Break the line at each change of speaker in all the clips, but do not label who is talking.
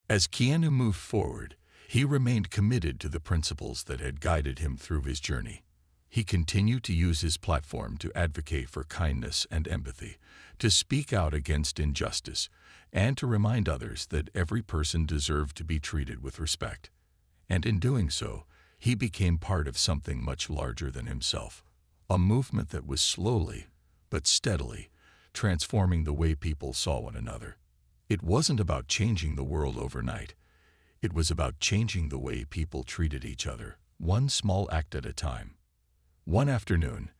As Keanu moved forward, he remained committed to the principles that had guided him through his journey. He continued to use his platform to advocate for kindness and empathy, to speak out against injustice, and to remind others that every person deserved to be treated with respect. And in doing so, he became part of something much larger than himself, a movement that was slowly, but steadily, transforming the way people saw one another. It wasn't about changing the world overnight. It was about changing the way people treated each other, one small act at a time. One afternoon,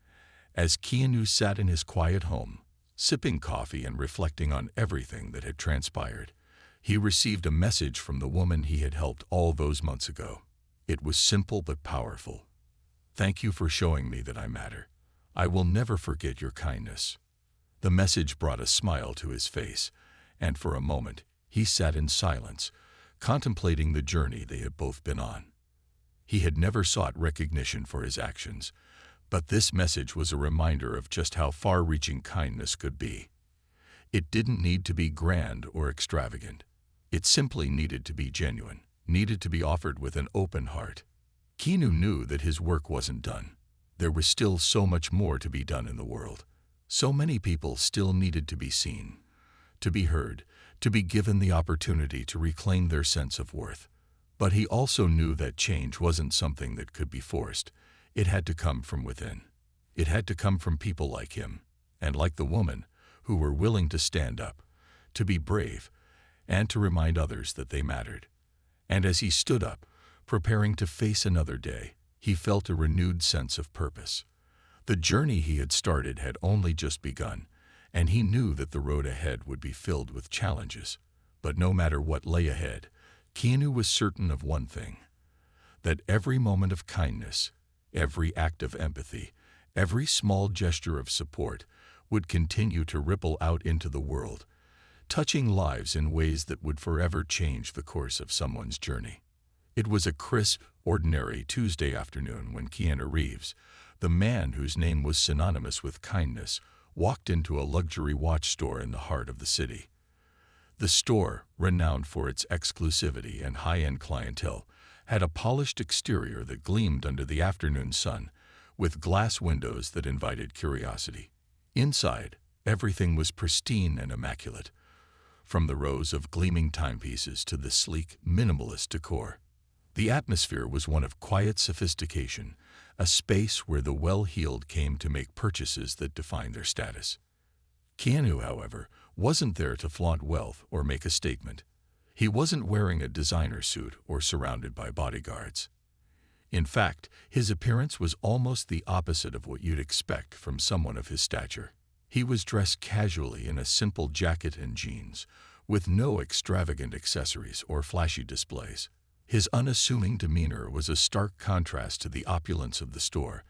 as Keanu sat in his quiet home, sipping coffee and reflecting on everything that had transpired, he received a message from the woman he had helped all those months ago. It was simple but powerful. "Thank you for showing me that I matter. I will never forget your kindness." The message brought a smile to his face, and for a moment he sat in silence, contemplating the journey they had both been on. He had never sought recognition for his actions, but this message was a reminder of just how far-reaching kindness could be. It didn't need to be grand or extravagant. It simply needed to be genuine, needed to be offered with an open heart. Keanu knew that his work wasn't done. There was still so much more to be done in the world. So many people still needed to be seen, to be heard, to be given the opportunity to reclaim their sense of worth. But he also knew that change wasn't something that could be forced. It had to come from within. It had to come from people like him, and like the woman, who were willing to stand up, to be brave, and to remind others that they mattered. And as he stood up, preparing to face another day, he felt a renewed sense of purpose. The journey he had started had only just begun, and he knew that the road ahead would be filled with challenges. But no matter what lay ahead, Keanu was certain of one thing: that every moment of kindness, every act of empathy, every small gesture of support would continue to ripple out into the world, touching lives in ways that would forever change the course of someone's journey. It was a crisp, ordinary Tuesday afternoon when Keanu Reeves, the man whose name was synonymous with kindness, walked into a luxury watch store in the heart of the city. The store, renowned for its exclusivity and high-end clientele, had a polished exterior that gleamed under the afternoon sun, with glass windows that invited curiosity. Inside, everything was pristine and immaculate, from the rows of gleaming timepieces to the sleek, minimalist decor. The atmosphere was one of quiet sophistication, a space where the well-heeled came to make purchases that defined their status. Keanu, however, wasn't there to flaunt wealth or make a statement. He wasn't wearing a designer suit or surrounded by bodyguards. In fact, his appearance was almost the opposite of what you'd expect from someone of his stature. He was dressed casually in a simple jacket and jeans, with no extravagant accessories or flashy displays. His unassuming demeanor was a stark contrast to the opulence of the store,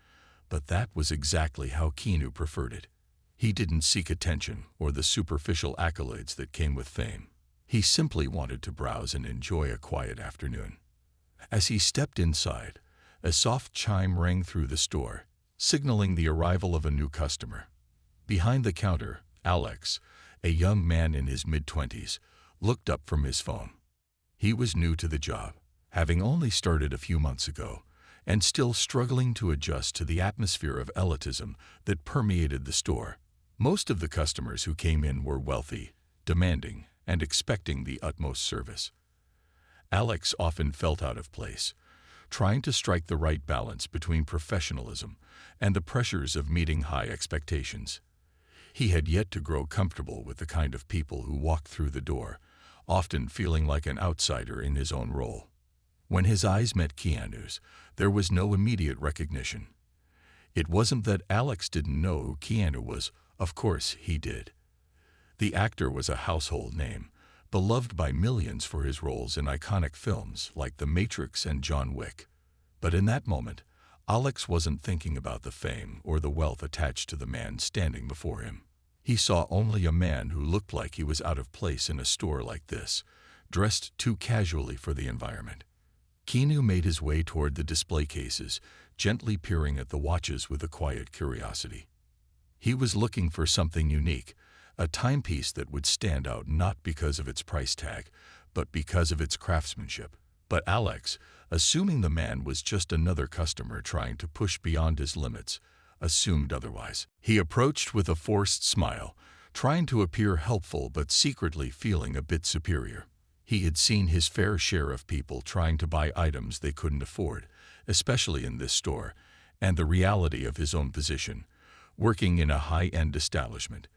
but that was exactly how Keanu preferred it. He didn't seek attention or the superficial accolades that came with fame. He simply wanted to browse and enjoy a quiet afternoon. As he stepped inside, a soft chime rang through the store, signaling the arrival of a new customer. Behind the counter, Alex, a young man in his mid-20s, looked up from his phone. He was new to the job, having only started a few months ago, and still struggling to adjust to the atmosphere of elitism that permeated the store. Most of the customers who came in were wealthy, demanding, and expecting the utmost service. Alex often felt out of place, trying to strike the right balance between professionalism and the pressures of meeting high expectations. He had yet to grow comfortable with the kind of people who walked through the door, often feeling like an outsider in his own role. When his eyes met Keanu's, there was no immediate recognition. It wasn't that Alex didn't know who Keanu was. Of course he did. The actor was a household name, beloved by millions for his roles in iconic films like The Matrix and John Wick. But in that moment, Alex wasn't thinking about the fame or the wealth attached to the man standing before him. He saw only a man who looked like he was out of place in a store like this, dressed too casually for the environment. Keanu made his way toward the display cases, gently peering at the watches with a quiet curiosity. He was looking for something unique, a timepiece that would stand out not because of its price tag, but because of its craftsmanship. But Alex, assuming the man was just another customer trying to push beyond his limits, assumed otherwise. He approached with a forced smile, trying to appear helpful but secretly feeling a bit superior. He had seen his fair share of people trying to buy items they couldn't afford, especially in this store, and the reality of his own position, working in a high-end establishment,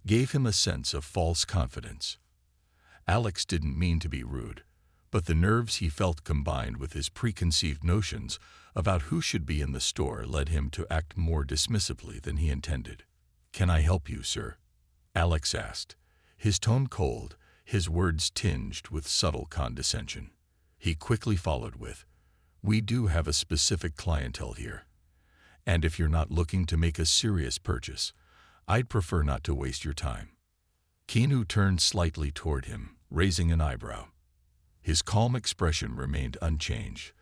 gave him a sense of false confidence. Alex didn't mean to be rude, but the nerves he felt combined with his preconceived notions about who should be in the store led him to act more dismissively than he intended. "Can I help you, sir?" Alex asked, his tone cold, his words tinged with subtle condescension. He quickly followed with, "We do have a specific clientele here, and if you're not looking to make a serious purchase, I'd prefer not to waste your time." Keanu turned slightly toward him, raising an eyebrow. His calm expression remained unchanged,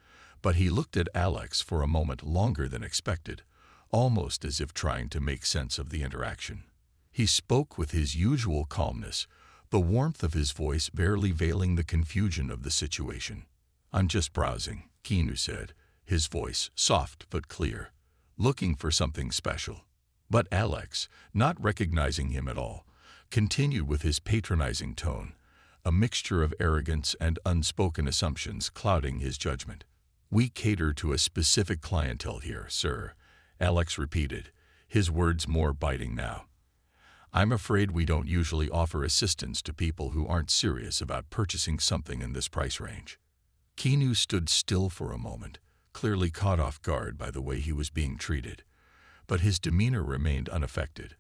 but he looked at Alex for a moment longer than expected, almost as if trying to make sense of the interaction. He spoke with his usual calmness, the warmth of his voice barely veiling the confusion of the situation. "I'm just browsing," Keanu said, his voice soft but clear, "looking for something special." But Alex, not recognizing him at all, continued with his patronizing tone, a mixture of arrogance and unspoken assumptions clouding his judgment. "We cater to a specific clientele here, sir," Alex repeated, his words more biting now. "I'm afraid we don't usually offer assistance to people who aren't serious about purchasing something in this price range." Keanu stood still for a moment, clearly caught off guard by the way he was being treated, but his demeanor remained unaffected,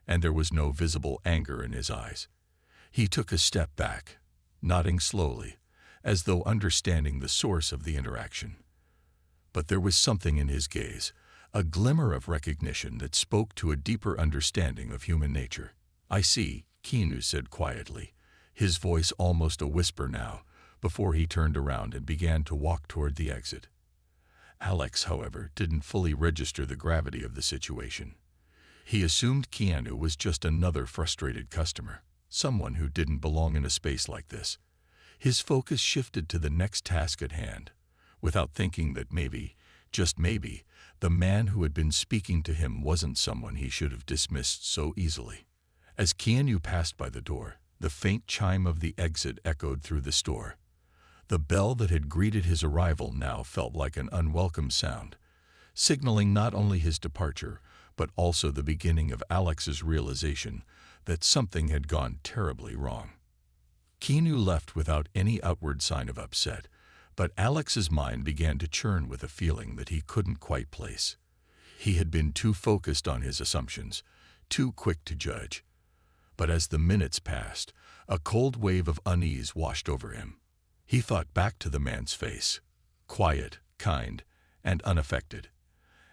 and there was no visible anger in his eyes. He took a step back, nodding slowly, as though understanding the source of the interaction. But there was something in his gaze, a glimmer of recognition that spoke to a deeper understanding of human nature. "I see," Keanu said quietly, his voice almost a whisper now, before he turned around and began to walk toward the exit. Alex, however, didn't fully register the gravity of the situation. He assumed Keanu was just another frustrated customer, someone who didn't belong in a space like this. His focus shifted to the next task at hand, without thinking that maybe, just maybe, the man who had been speaking to him wasn't someone he should have dismissed so easily. As Keanu passed by the door, the faint chime of the exit echoed through the store. The bell that had greeted his arrival now felt like an unwelcome sound, signaling not only his departure, but also the beginning of Alex's realization that something had gone terribly wrong. Keanu left without any outward sign of upset, but Alex's mind began to churn with a feeling that he couldn't quite place. He had been too focused on his assumptions, too quick to judge. But as the minutes passed, a cold wave of unease washed over him. He thought back to the man's face, quiet, kind, and unaffected.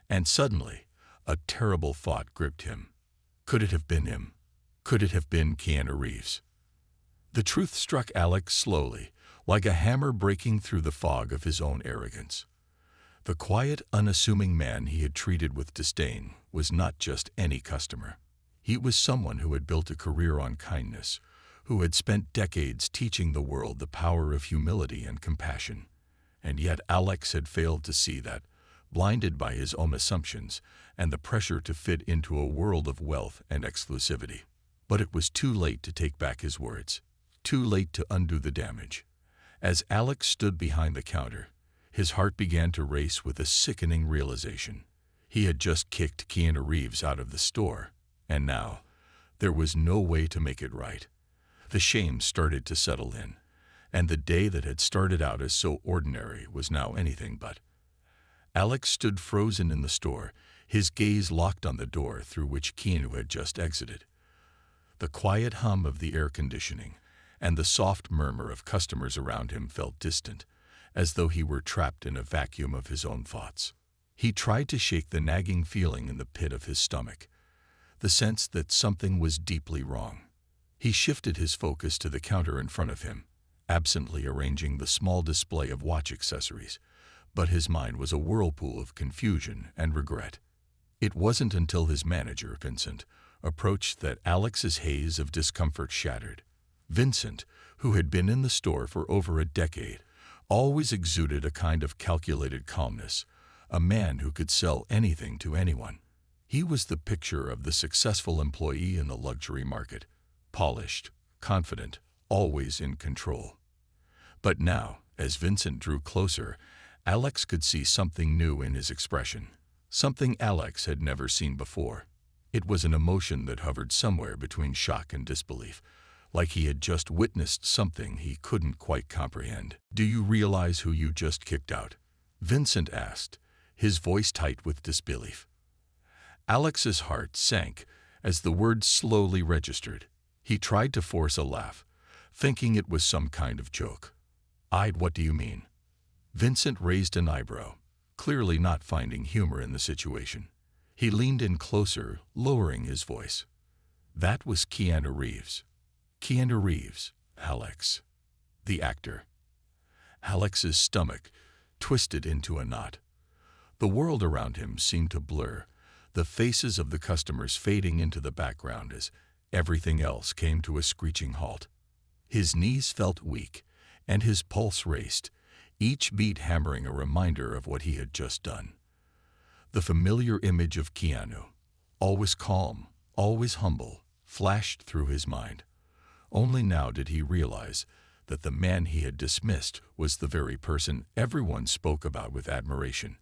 And suddenly, a terrible thought gripped him. Could it have been him? Could it have been Keanu Reeves? The truth struck Alex slowly, like a hammer breaking through the fog of his own arrogance. The quiet, unassuming man he had treated with disdain was not just any customer. He was someone who had built a career on kindness, who had spent decades teaching the world the power of humility and compassion. And yet Alex had failed to see that, blinded by his own assumptions and the pressure to fit into a world of wealth and exclusivity. But it was too late to take back his words, too late to undo the damage. As Alex stood behind the counter, his heart began to race with a sickening realization. He had just kicked Keanu Reeves out of the store, and now there was no way to make it right. The shame started to settle in, and the day that had started out as so ordinary was now anything but. Alex stood frozen in the store, his gaze locked on the door through which Keanu had just exited. The quiet hum of the air conditioning and the soft murmur of customers around him felt distant, as though he were trapped in a vacuum of his own thoughts. He tried to shake the nagging feeling in the pit of his stomach, the sense that something was deeply wrong. He shifted his focus to the counter in front of him, absently arranging the small display of watch accessories, but his mind was a whirlpool of confusion and regret. It wasn't until his manager, Vincent, approached that Alex's haze of discomfort shattered. Vincent, who had been in the store for over a decade, always exuded a kind of calculated calmness, a man who could sell anything to anyone. He was the picture of the successful employee in the luxury market, polished, confident, always in control. But now, as Vincent drew closer, Alex could see something new in his expression, something Alex had never seen before. It was an emotion that hovered somewhere between shock and disbelief, like he had just witnessed something he couldn't quite comprehend. "Do you realize who you just kicked out?" Vincent asked, his voice tight with disbelief. Alex's heart sank as the words slowly registered. He tried to force a laugh, thinking it was some kind of joke. What do you mean?" Vincent raised an eyebrow, clearly not finding humor in the situation. He leaned in closer, lowering his voice. "That was Keanu Reeves." "Keanu Reeves, Alex." "The actor." Alex's stomach twisted into a knot. The world around him seemed to blur, the faces of the customers fading into the background as everything else came to a screeching halt. His knees felt weak, and his pulse raced, each beat hammering a reminder of what he had just done. The familiar image of Keanu, always calm, always humble, flashed through his mind. Only now did he realize that the man he had dismissed was the very person everyone spoke about with admiration,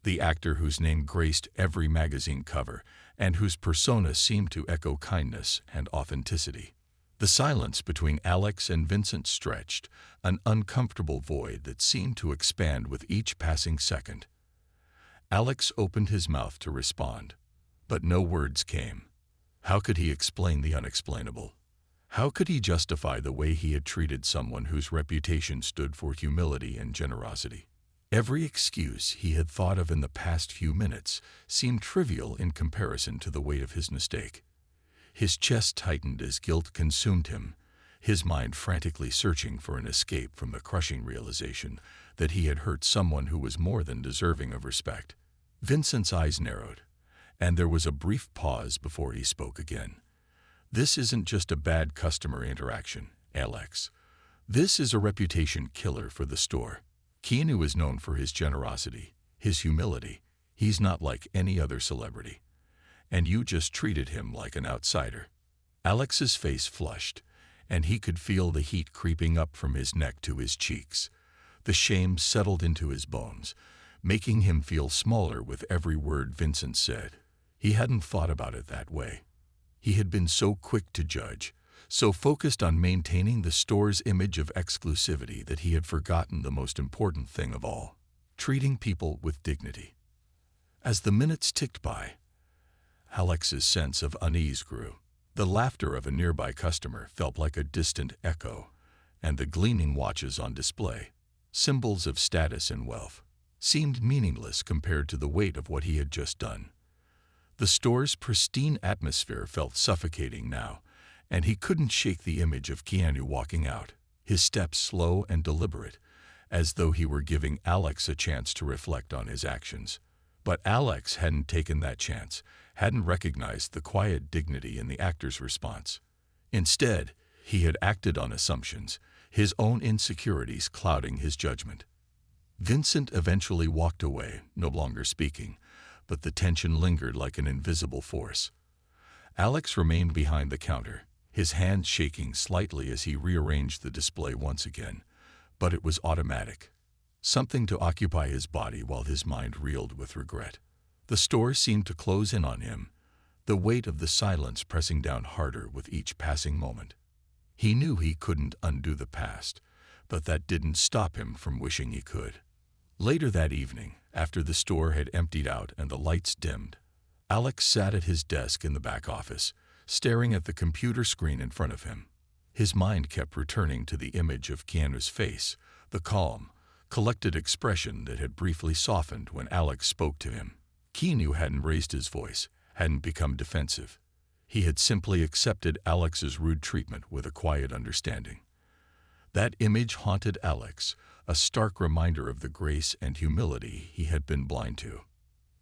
the actor whose name graced every magazine cover and whose persona seemed to echo kindness and authenticity. The silence between Alex and Vincent stretched, an uncomfortable void that seemed to expand with each passing second. Alex opened his mouth to respond, but no words came. How could he explain the unexplainable? How could he justify the way he had treated someone whose reputation stood for humility and generosity? Every excuse he had thought of in the past few minutes seemed trivial in comparison to the weight of his mistake. His chest tightened as guilt consumed him, his mind frantically searching for an escape from the crushing realization that he had hurt someone who was more than deserving of respect. Vincent's eyes narrowed, and there was a brief pause before he spoke again. "This isn't just a bad customer interaction, Alex. This is a reputation killer for the store. Keanu is known for his generosity, his humility. He's not like any other celebrity. And you just treated him like an outsider." Alex's face flushed, and he could feel the heat creeping up from his neck to his cheeks. The shame settled into his bones, making him feel smaller with every word Vincent said. He hadn't thought about it that way. He had been so quick to judge, so focused on maintaining the store's image of exclusivity that he had forgotten the most important thing of all, treating people with dignity. As the minutes ticked by, Alex's sense of unease grew. The laughter of a nearby customer felt like a distant echo, and the gleaming watches on display, symbols of status and wealth, seemed meaningless compared to the weight of what he had just done. The store's pristine atmosphere felt suffocating now, and he couldn't shake the image of Keanu walking out, his steps slow and deliberate, as though he were giving Alex a chance to reflect on his actions. But Alex hadn't taken that chance, hadn't recognized the quiet dignity in the actor's response. Instead, he had acted on assumptions, his own insecurities clouding his judgment. Vincent eventually walked away, no longer speaking, but the tension lingered like an invisible force. Alex remained behind the counter, his hands shaking slightly as he rearranged the display once again, but it was automatic, something to occupy his body while his mind reeled with regret. The store seemed to close in on him, the weight of the silence pressing down harder with each passing moment. He knew he couldn't undo the past, but that didn't stop him from wishing he could. Later that evening, after the store had emptied out and the lights dimmed, Alex sat at his desk in the back office, staring at the computer screen in front of him. His mind kept returning to the image of Keanu's face, the calm, collected expression that had briefly softened when Alex spoke to him. Keanu hadn't raised his voice, hadn't become defensive. He had simply accepted Alex's rude treatment with a quiet understanding. That image haunted Alex, a stark reminder of the grace and humility he had been blind to.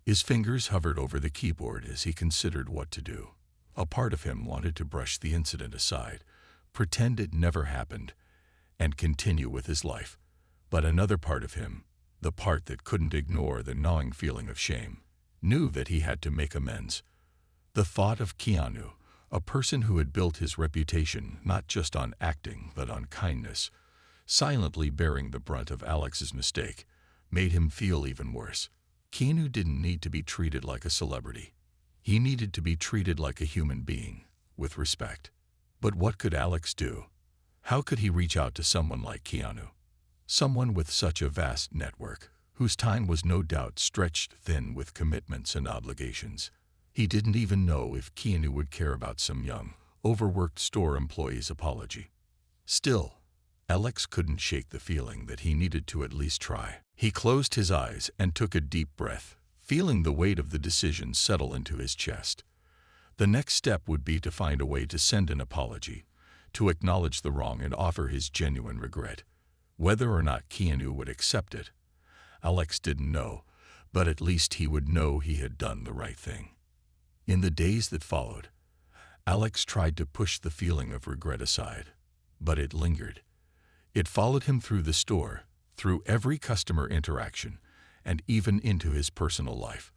His fingers hovered over the keyboard as he considered what to do. A part of him wanted to brush the incident aside, pretend it never happened, and continue with his life. But another part of him, the part that couldn't ignore the gnawing feeling of shame, knew that he had to make amends. The thought of Keanu, a person who had built his reputation not just on acting but on kindness, silently bearing the brunt of Alex's mistake, made him feel even worse. Keanu didn't need to be treated like a celebrity. He needed to be treated like a human being, with respect. But what could Alex do? How could he reach out to someone like Keanu? Someone with such a vast network, whose time was no doubt stretched thin with commitments and obligations. He didn't even know if Keanu would care about some young, overworked store employee's apology. Still, Alex couldn't shake the feeling that he needed to at least try. He closed his eyes and took a deep breath, feeling the weight of the decision settle into his chest. The next step would be to find a way to send an apology, to acknowledge the wrong and offer his genuine regret. Whether or not Keanu would accept it, Alex didn't know, but at least he would know he had done the right thing. In the days that followed, Alex tried to push the feeling of regret aside, but it lingered. It followed him through the store, through every customer interaction, and even into his personal life.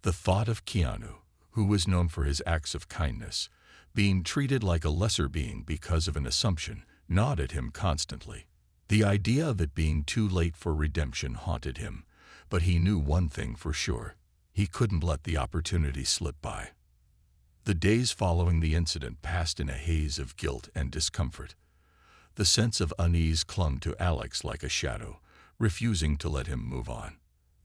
The thought of Keanu, who was known for his acts of kindness, being treated like a lesser being because of an assumption, gnawed at him constantly. The idea of it being too late for redemption haunted him, but he knew one thing for sure: he couldn't let the opportunity slip by. The days following the incident passed in a haze of guilt and discomfort. The sense of unease clung to Alex like a shadow, refusing to let him move on.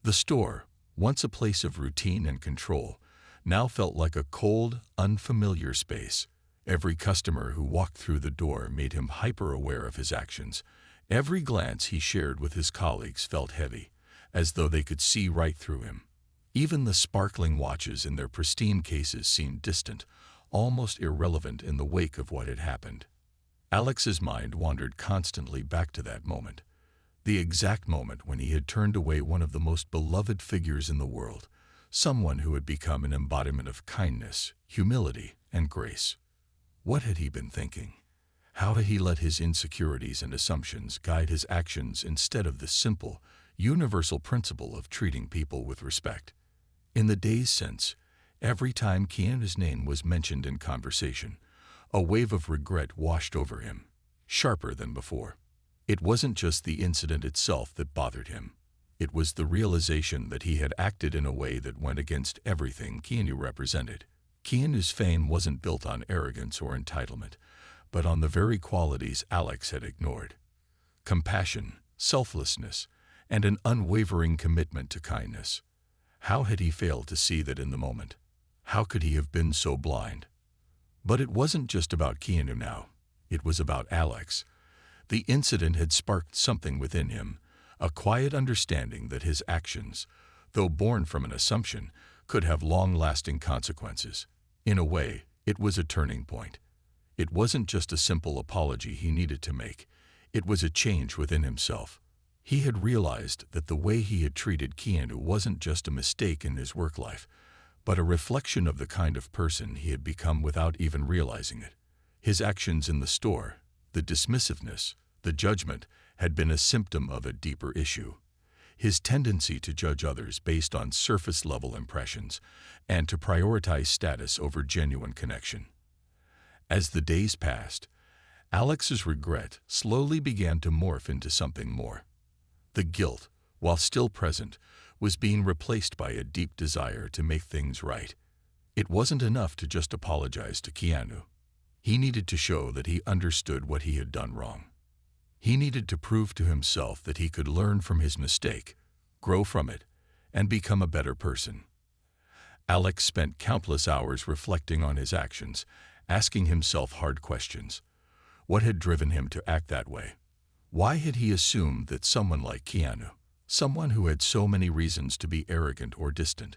The store, once a place of routine and control, now felt like a cold, unfamiliar space. Every customer who walked through the door made him hyper-aware of his actions. Every glance he shared with his colleagues felt heavy, as though they could see right through him. Even the sparkling watches in their pristine cases seemed distant, almost irrelevant in the wake of what had happened. Alex's mind wandered constantly back to that moment, the exact moment when he had turned away one of the most beloved figures in the world, someone who had become an embodiment of kindness, humility, and grace. What had he been thinking? How had he let his insecurities and assumptions guide his actions instead of the simple, universal principle of treating people with respect? In the days since, every time Keanu's name was mentioned in conversation, a wave of regret washed over him, sharper than before. It wasn't just the incident itself that bothered him. It was the realization that he had acted in a way that went against everything Keanu represented. Keanu's fame wasn't built on arrogance or entitlement, but on the very qualities Alex had ignored: compassion, selflessness, and an unwavering commitment to kindness. How had he failed to see that in the moment? How could he have been so blind? But it wasn't just about Keanu now. It was about Alex. The incident had sparked something within him, a quiet understanding that his actions, though born from an assumption, could have long-lasting consequences. In a way, it was a turning point. It wasn't just a simple apology he needed to make. It was a change within himself. He had realized that the way he had treated Keanu wasn't just a mistake in his work life, but a reflection of the kind of person he had become without even realizing it. His actions in the store, the dismissiveness, the judgment, had been a symptom of a deeper issue: his tendency to judge others based on surface-level impressions and to prioritize status over genuine connection. As the days passed, Alex's regret slowly began to morph into something more. The guilt, while still present, was being replaced by a deep desire to make things right. It wasn't enough to just apologize to Keanu. He needed to show that he understood what he had done wrong. He needed to prove to himself that he could learn from his mistake, grow from it, and become a better person. Alex spent countless hours reflecting on his actions, asking himself hard questions. What had driven him to act that way? Why had he assumed that someone like Keanu, someone who had so many reasons to be arrogant or distant,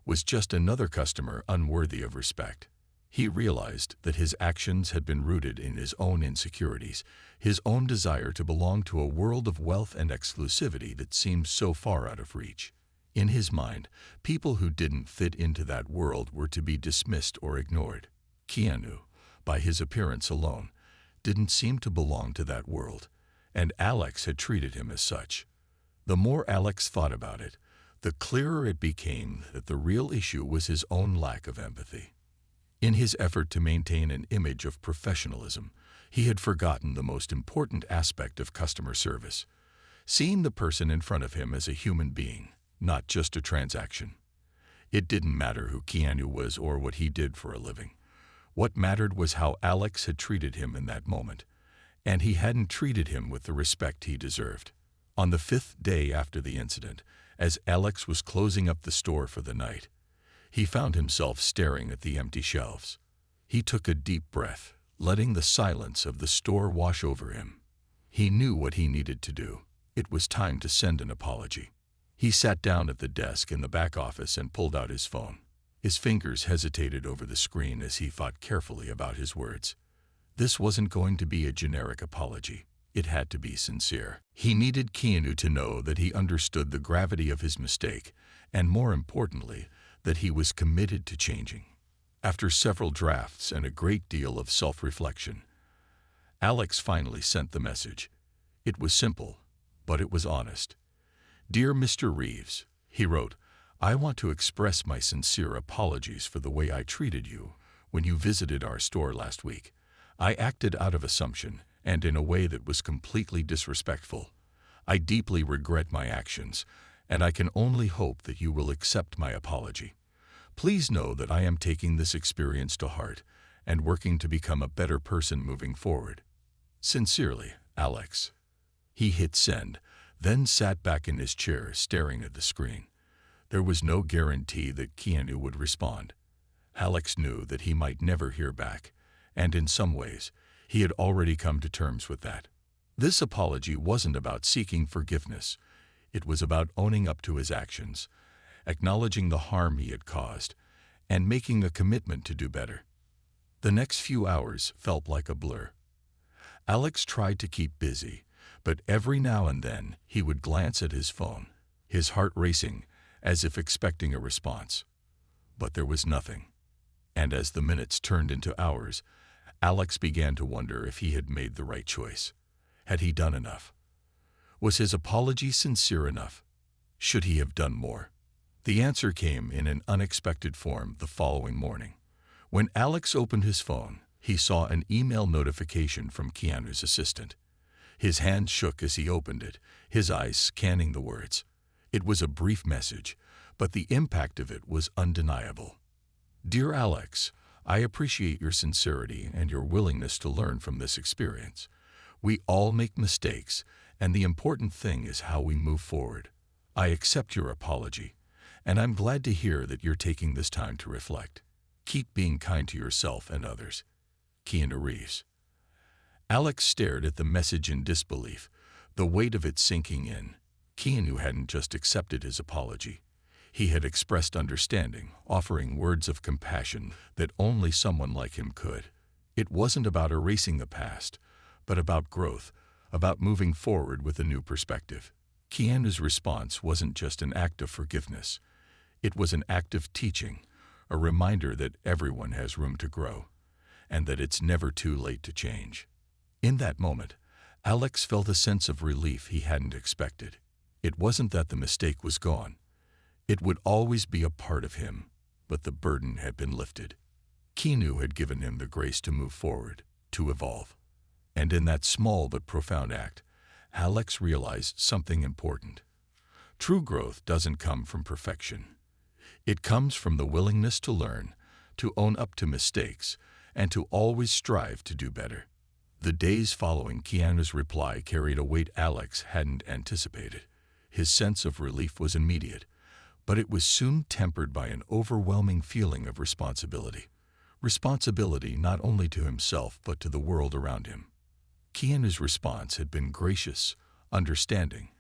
was just another customer unworthy of respect? He realized that his actions had been rooted in his own insecurities, his own desire to belong to a world of wealth and exclusivity that seemed so far out of reach. In his mind, people who didn't fit into that world were to be dismissed or ignored. Keanu, by his appearance alone, didn't seem to belong to that world, and Alex had treated him as such. The more Alex thought about it, the clearer it became that the real issue was his own lack of empathy. In his effort to maintain an image of professionalism, he had forgotten the most important aspect of customer service, seeing the person in front of him as a human being, not just a transaction. It didn't matter who Keanu was or what he did for a living. What mattered was how Alex had treated him in that moment, and he hadn't treated him with the respect he deserved. On the fifth day after the incident, as Alex was closing up the store for the night, he found himself staring at the empty shelves. He took a deep breath, letting the silence of the store wash over him. He knew what he needed to do. It was time to send an apology. He sat down at the desk in the back office and pulled out his phone. His fingers hesitated over the screen as he thought carefully about his words. This wasn't going to be a generic apology. It had to be sincere. He needed Keanu to know that he understood the gravity of his mistake, and more importantly, that he was committed to changing. After several drafts and a great deal of self-reflection, Alex finally sent the message. It was simple, but it was honest. "Dear Mr. Reeves," he wrote, "I want to express my sincere apologies for the way I treated you when you visited our store last week. I acted out of assumption and in a way that was completely disrespectful. I deeply regret my actions, and I can only hope that you will accept my apology. Please know that I am taking this experience to heart and working to become a better person moving forward. Sincerely, Alex." He hit send, then sat back in his chair staring at the screen. There was no guarantee that Keanu would respond. Alex knew that he might never hear back, and in some ways, he had already come to terms with that. This apology wasn't about seeking forgiveness. It was about owning up to his actions, acknowledging the harm he had caused, and making a commitment to do better. The next few hours felt like a blur. Alex tried to keep busy, but every now and then he would glance at his phone, his heart racing, as if expecting a response. But there was nothing. And as the minutes turned into hours, Alex began to wonder if he had made the right choice. Had he done enough? Was his apology sincere enough? Should he have done more? The answer came in an unexpected form the following morning. When Alex opened his phone, he saw an email notification from Keanu's assistant. His hand shook as he opened it, his eyes scanning the words. It was a brief message, but the impact of it was undeniable. "Dear Alex, I appreciate your sincerity and your willingness to learn from this experience. We all make mistakes, and the important thing is how we move forward. I accept your apology, and I'm glad to hear that you're taking this time to reflect. Keep being kind to yourself and others. Keanu Reeves." Alex stared at the message in disbelief, the weight of it sinking in. Keanu hadn't just accepted his apology. He had expressed understanding, offering words of compassion that only someone like him could. It wasn't about erasing the past, but about growth, about moving forward with a new perspective. Keanu's response wasn't just an act of forgiveness. It was an act of teaching, a reminder that everyone has room to grow, and that it's never too late to change. In that moment, Alex felt a sense of relief he hadn't expected. It wasn't that the mistake was gone. It would always be a part of him, but the burden had been lifted. Keanu had given him the grace to move forward, to evolve. And in that small but profound act, Alex realized something important. True growth doesn't come from perfection. It comes from the willingness to learn, to own up to mistakes, and to always strive to do better. The days following Keanu's reply carried a weight Alex hadn't anticipated. His sense of relief was immediate, but it was soon tempered by an overwhelming feeling of responsibility. Responsibility not only to himself but to the world around him. Keanu's response had been gracious, understanding,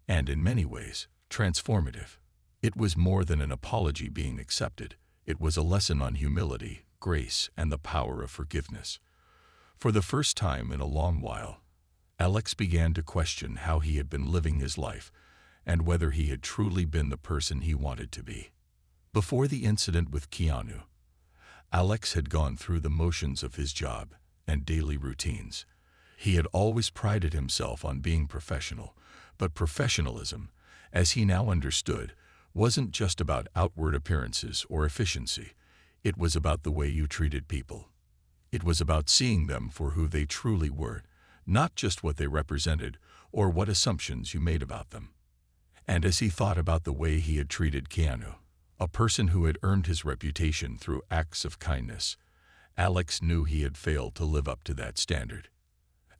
and in many ways, transformative. It was more than an apology being accepted. It was a lesson on humility, grace, and the power of forgiveness. For the first time in a long while, Alex began to question how he had been living his life and whether he had truly been the person he wanted to be. Before the incident with Keanu, Alex had gone through the motions of his job, and daily routines. He had always prided himself on being professional, but professionalism, as he now understood, wasn't just about outward appearances or efficiency. It was about the way you treated people. It was about seeing them for who they truly were, not just what they represented or what assumptions you made about them. And as he thought about the way he had treated Keanu, a person who had earned his reputation through acts of kindness, Alex knew he had failed to live up to that standard.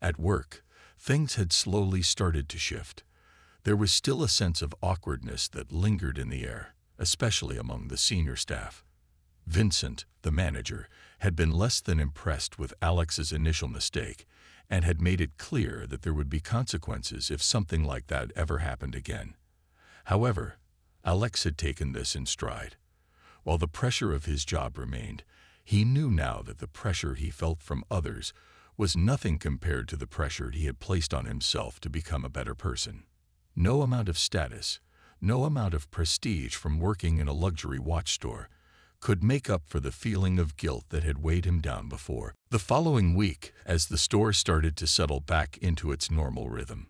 At work, things had slowly started to shift. There was still a sense of awkwardness that lingered in the air, especially among the senior staff. Vincent, the manager, had been less than impressed with Alex's initial mistake and had made it clear that there would be consequences if something like that ever happened again. However, Alex had taken this in stride. While the pressure of his job remained, he knew now that the pressure he felt from others was nothing compared to the pressure he had placed on himself to become a better person. No amount of status, no amount of prestige from working in a luxury watch store could make up for the feeling of guilt that had weighed him down before. The following week, as the store started to settle back into its normal rhythm,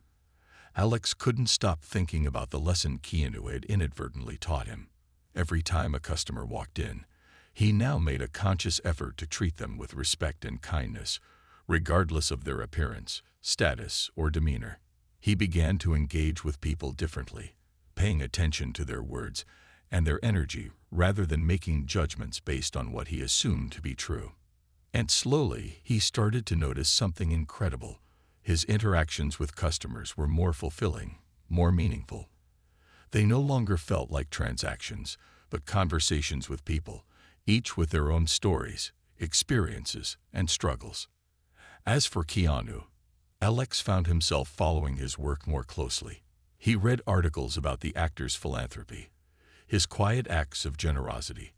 Alex couldn't stop thinking about the lesson Keanu had inadvertently taught him. Every time a customer walked in, he now made a conscious effort to treat them with respect and kindness, regardless of their appearance, status, or demeanor. He began to engage with people differently, paying attention to their words and their energy rather than making judgments based on what he assumed to be true. And slowly, he started to notice something incredible. His interactions with customers were more fulfilling, more meaningful. They no longer felt like transactions, but conversations with people, each with their own stories, experiences, and struggles. As for Keanu, Alex found himself following his work more closely. He read articles about the actor's philanthropy, his quiet acts of generosity,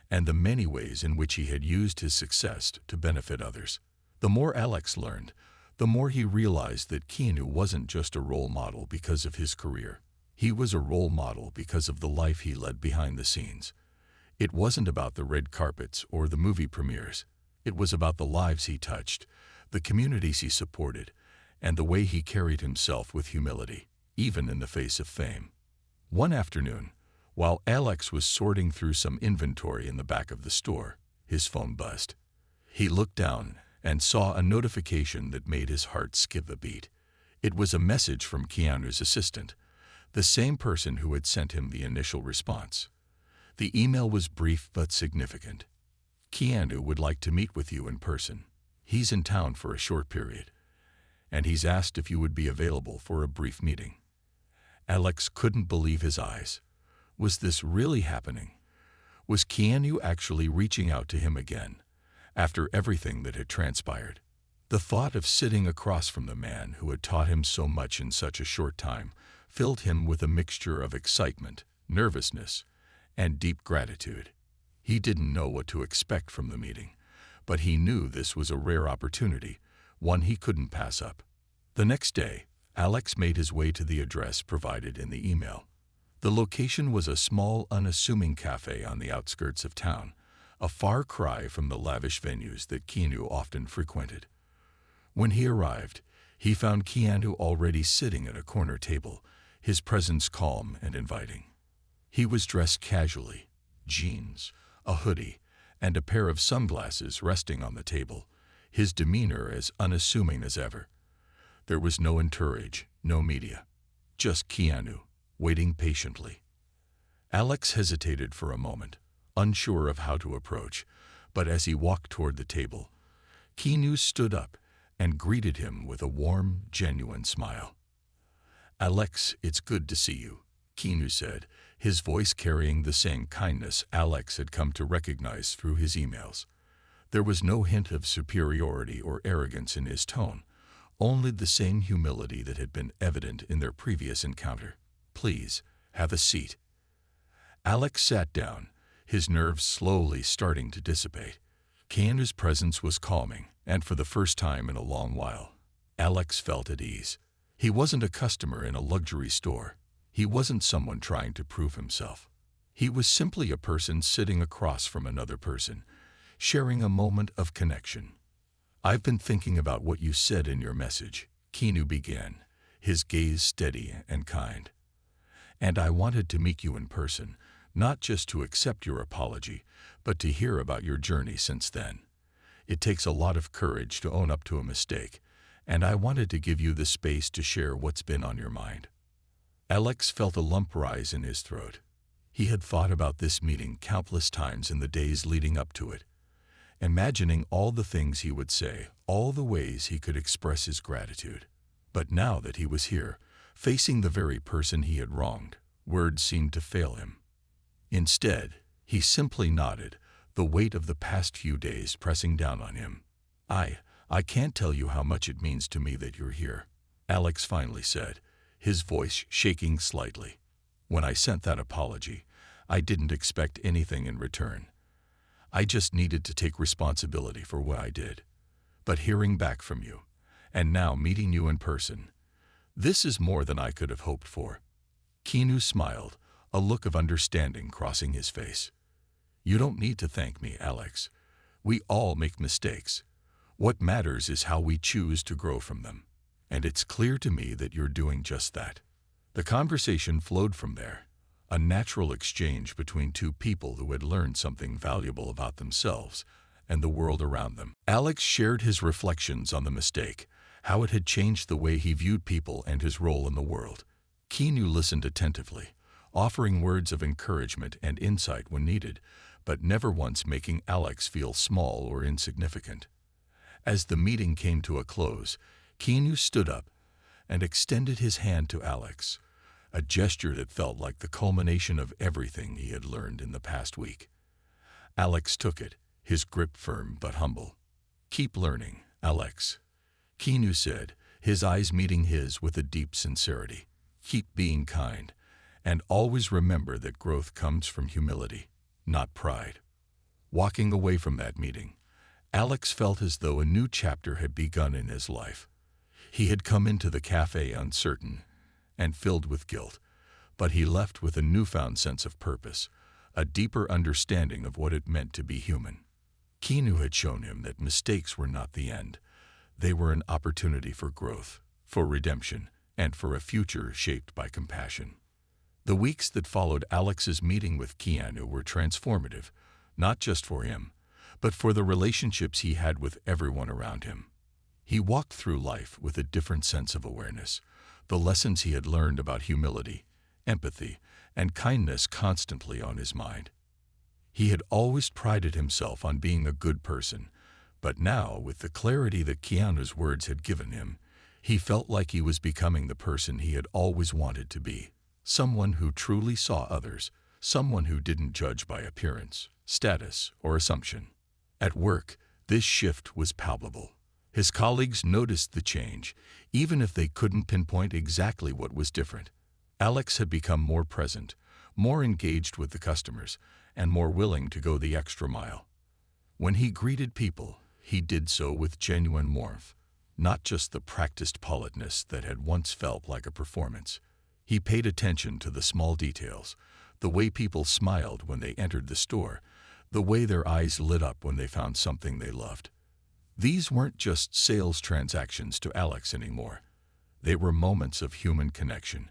and the many ways in which he had used his success to benefit others. The more Alex learned, the more he realized that Keanu wasn't just a role model because of his career. He was a role model because of the life he led behind the scenes. It wasn't about the red carpets or the movie premieres. It was about the lives he touched, the communities he supported, and the way he carried himself with humility, even in the face of fame. One afternoon, while Alex was sorting through some inventory in the back of the store, his phone buzzed. He looked down and saw a notification that made his heart skip a beat. It was a message from Keanu's assistant, the same person who had sent him the initial response. The email was brief but significant. "Keanu would like to meet with you in person. He's in town for a short period, and he's asked if you would be available for a brief meeting." Alex couldn't believe his eyes. Was this really happening? Was Keanu actually reaching out to him again, after everything that had transpired? The thought of sitting across from the man who had taught him so much in such a short time filled him with a mixture of excitement, nervousness, and deep gratitude. He didn't know what to expect from the meeting, but he knew this was a rare opportunity, one he couldn't pass up. The next day, Alex made his way to the address provided in the email. The location was a small, unassuming cafe on the outskirts of town, a far cry from the lavish venues that Keanu often frequented. When he arrived, he found Keanu already sitting at a corner table, his presence calm and inviting. He was dressed casually, jeans, a hoodie, and a pair of sunglasses resting on the table, his demeanor as unassuming as ever. There was no entourage, no media, just Keanu, waiting patiently. Alex hesitated for a moment, unsure of how to approach, but as he walked toward the table, Keanu stood up and greeted him with a warm, genuine smile. "Alex, it's good to see you," Keanu said, his voice carrying the same kindness Alex had come to recognize through his emails. There was no hint of superiority or arrogance in his tone, only the same humility that had been evident in their previous encounter. "Please, have a seat." Alex sat down, his nerves slowly starting to dissipate. Keanu's presence was calming, and for the first time in a long while, Alex felt at ease. He wasn't a customer in a luxury store. He wasn't someone trying to prove himself. He was simply a person sitting across from another person, sharing a moment of connection. "I've been thinking about what you said in your message," Keanu began, his gaze steady and kind. "And I wanted to meet you in person, not just to accept your apology, but to hear about your journey since then. It takes a lot of courage to own up to a mistake, and I wanted to give you the space to share what's been on your mind." Alex felt a lump rise in his throat. He had thought about this meeting countless times in the days leading up to it, imagining all the things he would say, all the ways he could express his gratitude. But now that he was here, facing the very person he had wronged, words seemed to fail him. Instead, he simply nodded, the weight of the past few days pressing down on him. I can't tell you how much it means to me that you're here," Alex finally said, his voice shaking slightly. "When I sent that apology, I didn't expect anything in return. I just needed to take responsibility for what I did. But hearing back from you, and now meeting you in person, this is more than I could have hoped for." Keanu smiled, a look of understanding crossing his face. "You don't need to thank me, Alex. We all make mistakes. What matters is how we choose to grow from them. And it's clear to me that you're doing just that." The conversation flowed from there, a natural exchange between two people who had learned something valuable about themselves and the world around them. Alex shared his reflections on the mistake, how it had changed the way he viewed people and his role in the world. Keanu listened attentively, offering words of encouragement and insight when needed, but never once making Alex feel small or insignificant. As the meeting came to a close, Keanu stood up and extended his hand to Alex, a gesture that felt like the culmination of everything he had learned in the past week. Alex took it, his grip firm but humble. "Keep learning, Alex," Keanu said, his eyes meeting his with a deep sincerity. "Keep being kind, and always remember that growth comes from humility, not pride." Walking away from that meeting, Alex felt as though a new chapter had begun in his life. He had come into the cafe uncertain and filled with guilt, but he left with a newfound sense of purpose, a deeper understanding of what it meant to be human. Keanu had shown him that mistakes were not the end. They were an opportunity for growth, for redemption, and for a future shaped by compassion. The weeks that followed Alex's meeting with Keanu were transformative, not just for him, but for the relationships he had with everyone around him. He walked through life with a different sense of awareness, the lessons he had learned about humility, empathy, and kindness constantly on his mind. He had always prided himself on being a good person, but now, with the clarity that Keanu's words had given him, he felt like he was becoming the person he had always wanted to be, someone who truly saw others, someone who didn't judge by appearance, status, or assumption. At work, this shift was palpable. His colleagues noticed the change, even if they couldn't pinpoint exactly what was different. Alex had become more present, more engaged with the customers, and more willing to go the extra mile. When he greeted people, he did so with genuine warmth, not just the practiced politeness that had once felt like a performance. He paid attention to the small details, the way people smiled when they entered the store, the way their eyes lit up when they found something they loved. These weren't just sales transactions to Alex anymore. They were moments of human connection,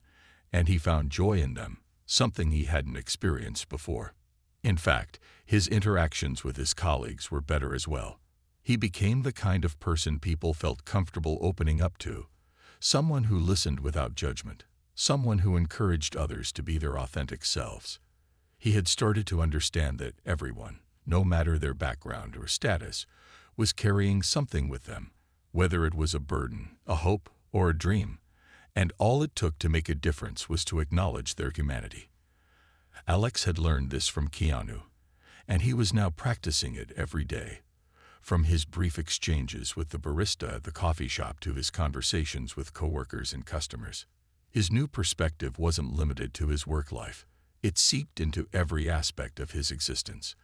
and he found joy in them, something he hadn't experienced before. In fact, his interactions with his colleagues were better as well. He became the kind of person people felt comfortable opening up to, someone who listened without judgment, someone who encouraged others to be their authentic selves. He had started to understand that everyone, no matter their background or status, was carrying something with them, whether it was a burden, a hope, or a dream, and all it took to make a difference was to acknowledge their humanity. Alex had learned this from Keanu, and he was now practicing it every day. From his brief exchanges with the barista at the coffee shop to his conversations with coworkers and customers. His new perspective wasn't limited to his work life. It seeped into every aspect of his existence.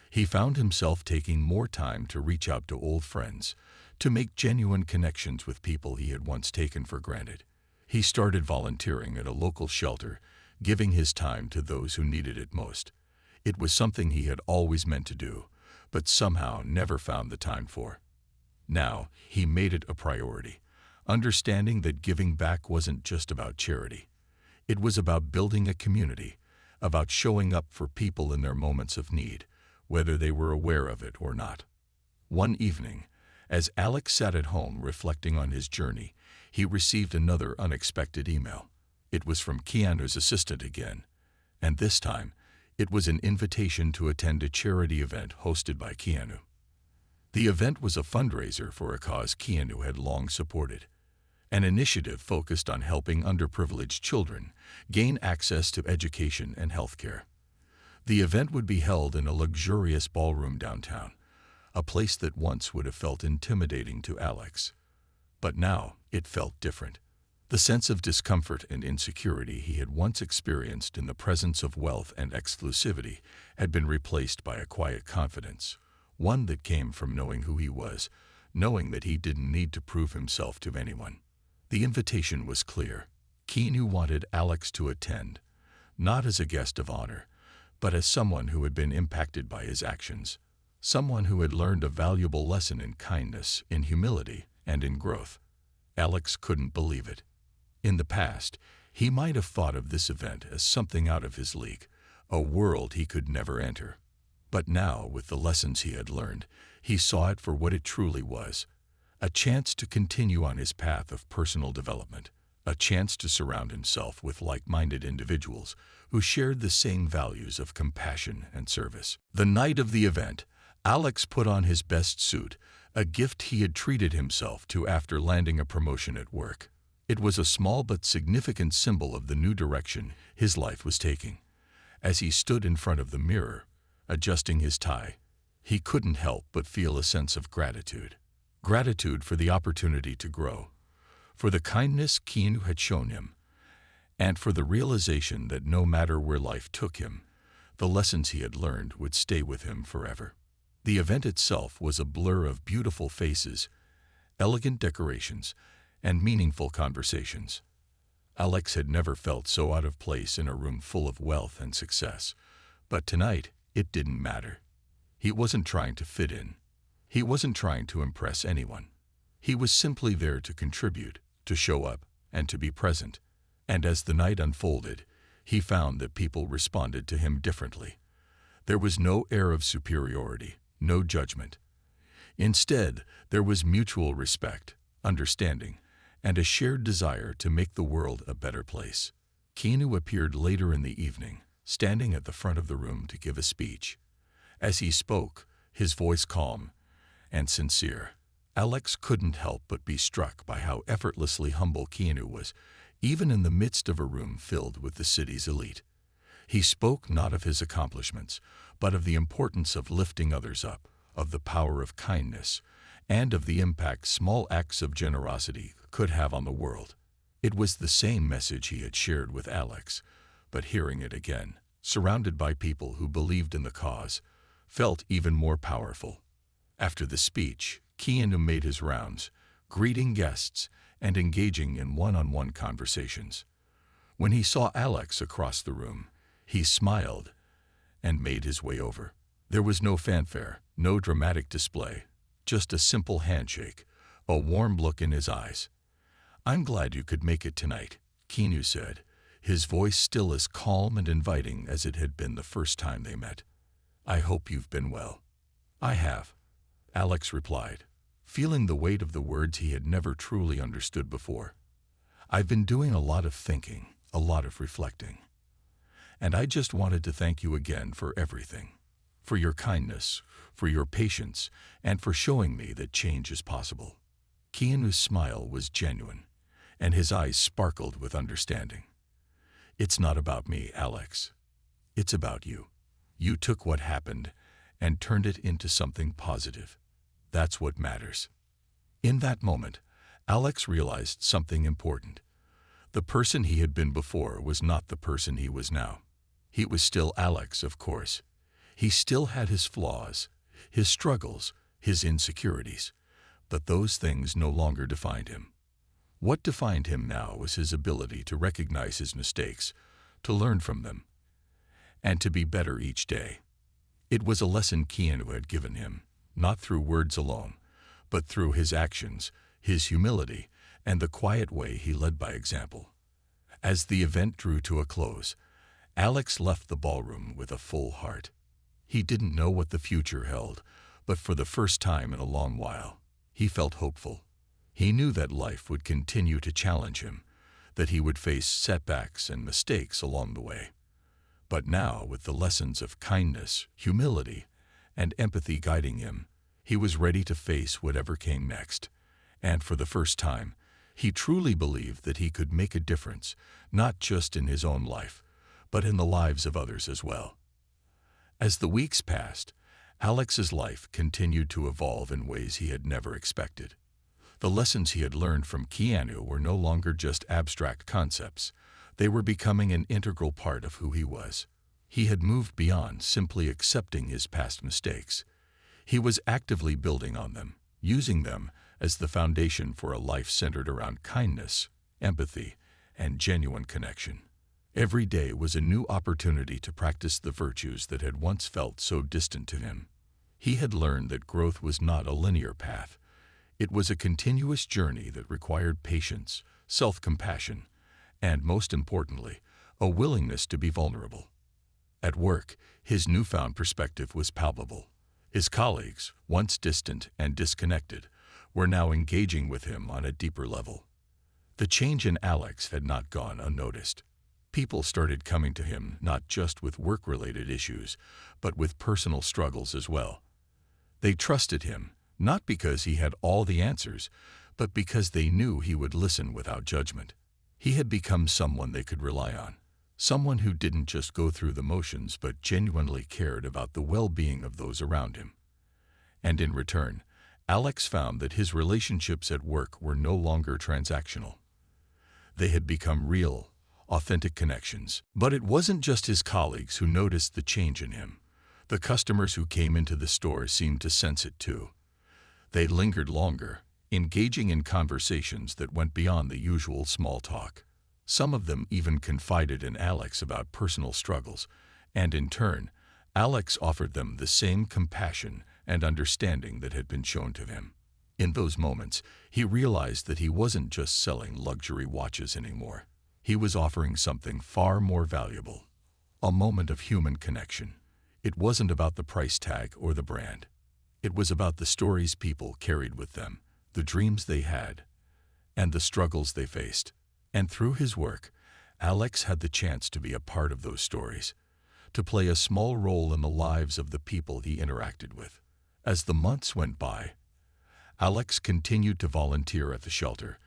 He found himself taking more time to reach out to old friends, to make genuine connections with people he had once taken for granted. He started volunteering at a local shelter, giving his time to those who needed it most. It was something he had always meant to do, but somehow never found the time for. Now, he made it a priority, understanding that giving back wasn't just about charity. It was about building a community, about showing up for people in their moments of need, whether they were aware of it or not. One evening, as Alex sat at home reflecting on his journey, he received another unexpected email. It was from Keanu's assistant again, and this time, it was an invitation to attend a charity event hosted by Keanu. The event was a fundraiser for a cause Keanu had long supported, an initiative focused on helping underprivileged children gain access to education and healthcare. The event would be held in a luxurious ballroom downtown, a place that once would have felt intimidating to Alex. But now it felt different. The sense of discomfort and insecurity he had once experienced in the presence of wealth and exclusivity had been replaced by a quiet confidence, one that came from knowing who he was, knowing that he didn't need to prove himself to anyone. The invitation was clear. Keanu wanted Alex to attend, not as a guest of honor, but as someone who had been impacted by his actions, someone who had learned a valuable lesson in kindness, in humility, and in growth. Alex couldn't believe it. In the past, he might have thought of this event as something out of his league, a world he could never enter. But now, with the lessons he had learned, he saw it for what it truly was, a chance to continue on his path of personal development, a chance to surround himself with like-minded individuals who shared the same values of compassion and service. The night of the event, Alex put on his best suit, a gift he had treated himself to after landing a promotion at work. It was a small but significant symbol of the new direction his life was taking. As he stood in front of the mirror, adjusting his tie, he couldn't help but feel a sense of gratitude. Gratitude for the opportunity to grow, for the kindness Keanu had shown him, and for the realization that no matter where life took him, the lessons he had learned would stay with him forever. The event itself was a blur of beautiful faces, elegant decorations, and meaningful conversations. Alex had never felt so out of place in a room full of wealth and success, but tonight it didn't matter. He wasn't trying to fit in. He wasn't trying to impress anyone. He was simply there to contribute, to show up, and to be present. And as the night unfolded, he found that people responded to him differently. There was no air of superiority, no judgment. Instead, there was mutual respect, understanding, and a shared desire to make the world a better place. Keanu appeared later in the evening, standing at the front of the room to give a speech. As he spoke, his voice calm and sincere, Alex couldn't help but be struck by how effortlessly humble Keanu was, even in the midst of a room filled with the city's elite. He spoke not of his accomplishments, but of the importance of lifting others up, of the power of kindness, and of the impact small acts of generosity could have on the world. It was the same message he had shared with Alex, but hearing it again, surrounded by people who believed in the cause, felt even more powerful. After the speech, Keanu made his rounds, greeting guests and engaging in one-on-one conversations. When he saw Alex across the room, he smiled and made his way over. There was no fanfare, no dramatic display, just a simple handshake, a warm look in his eyes. "I'm glad you could make it tonight," Keanu said, his voice still as calm and inviting as it had been the first time they met. "I hope you've been well." "I have," Alex replied, feeling the weight of the words he had never truly understood before. "I've been doing a lot of thinking, a lot of reflecting. And I just wanted to thank you again for everything, for your kindness, for your patience, and for showing me that change is possible." Keanu's smile was genuine, and his eyes sparkled with understanding. "It's not about me, Alex. It's about you. You took what happened and turned it into something positive. That's what matters." In that moment, Alex realized something important. The person he had been before was not the person he was now. He was still Alex, of course. He still had his flaws, his struggles, his insecurities, but those things no longer defined him. What defined him now was his ability to recognize his mistakes, to learn from them, and to be better each day. It was a lesson Keanu had given him, not through words alone, but through his actions, his humility, and the quiet way he led by example. As the event drew to a close, Alex left the ballroom with a full heart. He didn't know what the future held, but for the first time in a long while, he felt hopeful. He knew that life would continue to challenge him, that he would face setbacks and mistakes along the way. But now, with the lessons of kindness, humility, and empathy guiding him, he was ready to face whatever came next. And for the first time, he truly believed that he could make a difference, not just in his own life, but in the lives of others as well. As the weeks passed, Alex's life continued to evolve in ways he had never expected. The lessons he had learned from Keanu were no longer just abstract concepts. They were becoming an integral part of who he was. He had moved beyond simply accepting his past mistakes. He was actively building on them, using them as the foundation for a life centered around kindness, empathy, and genuine connection. Every day was a new opportunity to practice the virtues that had once felt so distant to him. He had learned that growth was not a linear path. It was a continuous journey that required patience, self-compassion, and, most importantly, a willingness to be vulnerable. At work, his newfound perspective was palpable. His colleagues, once distant and disconnected, were now engaging with him on a deeper level. The change in Alex had not gone unnoticed. People started coming to him not just with work-related issues, but with personal struggles as well. They trusted him, not because he had all the answers, but because they knew he would listen without judgment. He had become someone they could rely on, someone who didn't just go through the motions but genuinely cared about the well-being of those around him. And in return, Alex found that his relationships at work were no longer transactional. They had become real, authentic connections. But it wasn't just his colleagues who noticed the change in him. The customers who came into the store seemed to sense it too. They lingered longer, engaging in conversations that went beyond the usual small talk. Some of them even confided in Alex about personal struggles, and in turn, Alex offered them the same compassion and understanding that had been shown to him. In those moments, he realized that he wasn't just selling luxury watches anymore. He was offering something far more valuable, a moment of human connection. It wasn't about the price tag or the brand. It was about the stories people carried with them, the dreams they had, and the struggles they faced. And through his work, Alex had the chance to be a part of those stories, to play a small role in the lives of the people he interacted with. As the months went by, Alex continued to volunteer at the shelter,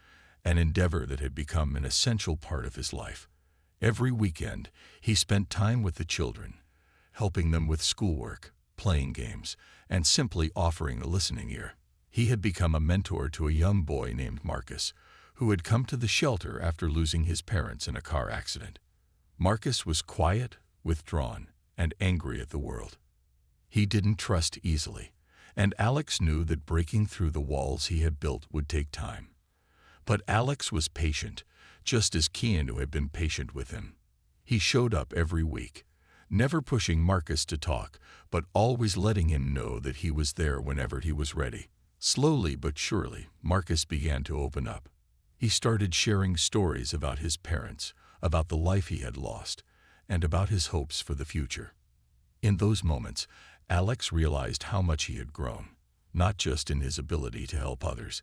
an endeavor that had become an essential part of his life. Every weekend, he spent time with the children, helping them with schoolwork, playing games, and simply offering a listening ear. He had become a mentor to a young boy named Marcus, who had come to the shelter after losing his parents in a car accident. Marcus was quiet, withdrawn, and angry at the world. He didn't trust easily, and Alex knew that breaking through the walls he had built would take time. But Alex was patient, just as Keanu had been patient with him. He showed up every week, never pushing Marcus to talk, but always letting him know that he was there whenever he was ready. Slowly but surely, Marcus began to open up. He started sharing stories about his parents, about the life he had lost, and about his hopes for the future. In those moments, Alex realized how much he had grown, not just in his ability to help others,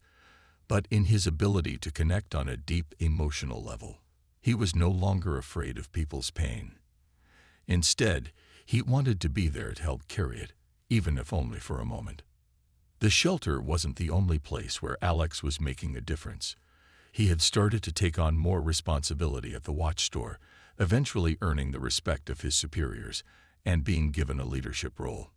but in his ability to connect on a deep emotional level. He was no longer afraid of people's pain. Instead, he wanted to be there to help carry it, even if only for a moment. The shelter wasn't the only place where Alex was making a difference. He had started to take on more responsibility at the watch store, eventually earning the respect of his superiors and being given a leadership role.